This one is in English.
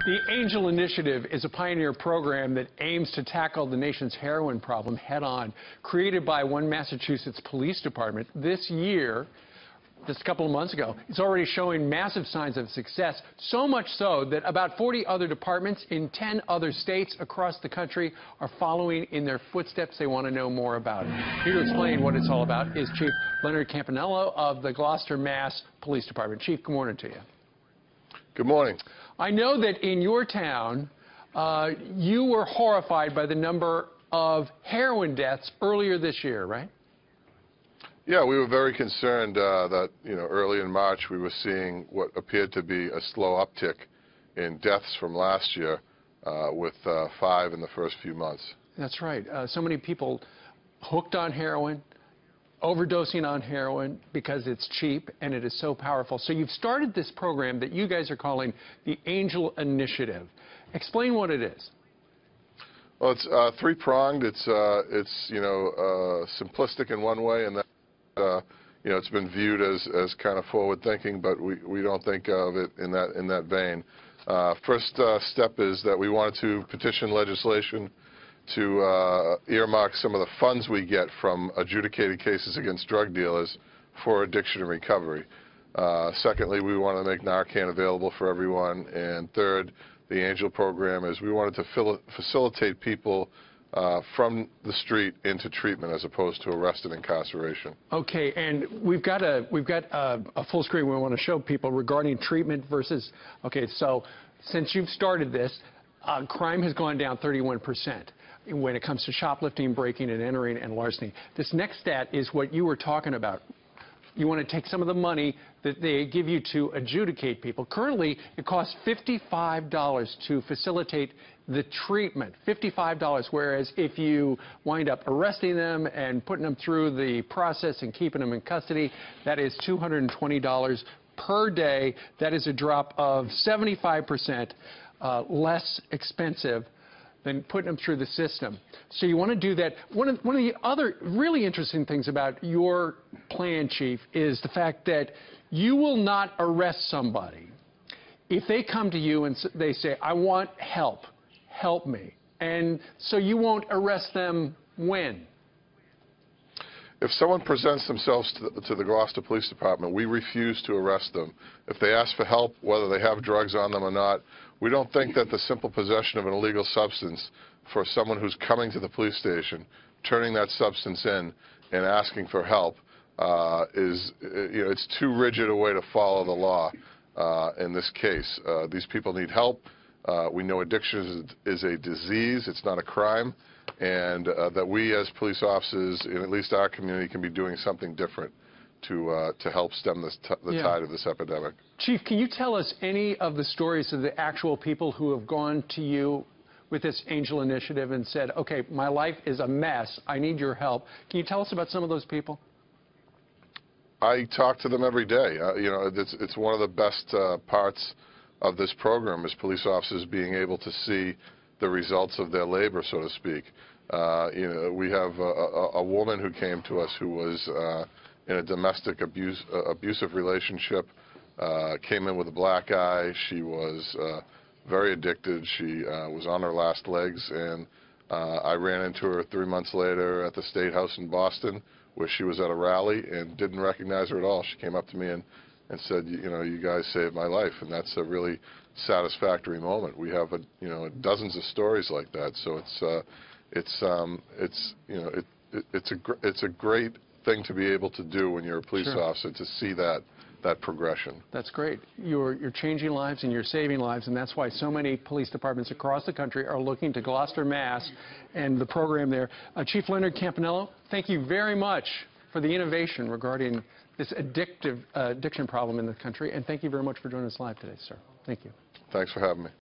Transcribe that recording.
The Angel Initiative is a pioneer program that aims to tackle the nation's heroin problem head-on. Created by one Massachusetts police department this year, just a couple of months ago, it's already showing massive signs of success, so much so that about 40 other departments in 10 other states across the country are following in their footsteps. They want to know more about it. Here to explain what it's all about is Chief Leonard Campanello of the Gloucester, Mass. Police Department. Chief, good morning to you. Good morning. I know that in your town, you were horrified by the number of heroin deaths earlier this year, right? Yeah, we were very concerned that, early in March we were seeing what appeared to be a slow uptick in deaths from last year, with 5 in the first few months. That's right. So many people hooked on heroin, overdosing on heroin because it's cheap and it is so powerful. So you've started this program that you guys are calling the Angel Initiative. Explain what it is. Well, it's three-pronged. It's simplistic in one way, and that it's been viewed as kind of forward-thinking, but we don't think of it in that vein. First step is that we wanted to petition legislation to earmark some of the funds we get from adjudicated cases against drug dealers for addiction and recovery. Secondly, we want to make Narcan available for everyone. And third, the Angel program is we wanted to facilitate people from the street into treatment as opposed to arrest and incarceration. Okay, and we've got a full screen we want to show people regarding treatment versus. Okay, so since you've started this, crime has gone down 31% when it comes to shoplifting, breaking and entering, and larceny. This next stat is what you were talking about. You want to take some of the money that they give you to adjudicate people. Currently, it costs $55 to facilitate the treatment, $55, whereas if you wind up arresting them and putting them through the process and keeping them in custody, that is $220 per day. That is a drop of 75% less expensive than putting them through the system. So you want to do that. One of the other really interesting things about your plan, Chief, is the fact that you will not arrest somebody if they come to you and they say, I want help, help me. And so you won't arrest them when? If someone presents themselves to the Gloucester Police Department, we refuse to arrest them. If they ask for help, whether they have drugs on them or not, we don't think that the simple possession of an illegal substance for someone who's coming to the police station, turning that substance in and asking for help it's too rigid a way to follow the law in this case. These people need help. We know addiction is a disease. It's not a crime. And that we as police officers in at least our community can be doing something different to help stem the tide of this epidemic. Chief, can you tell us any of the stories of the actual people who have gone to you with this Angel Initiative and said, okay, my life is a mess, I need your help? Can you tell us about some of those people? I talk to them every day. It's one of the best parts of this program is police officers being able to see the results of their labor, so to speak. We have a woman who came to us who was in a domestic abusive relationship, came in with a black eye. She was very addicted. She was on her last legs, and I ran into her 3 months later at the State House in Boston, where she was at a rally and didn't recognize her at all. She came up to me and said, you guys saved my life, and that's a really satisfactory moment. We have dozens of stories like that, so it's a great thing to be able to do when you're a police officer, to see that progression. That's great. You're changing lives and you're saving lives, and that's why so many police departments across the country are looking to Gloucester, Mass. and the program there. Chief Leonard Campanello, thank you very much for the innovation regarding this addiction problem in the country, and thank you very much for joining us live today, sir. Thank you. Thanks for having me.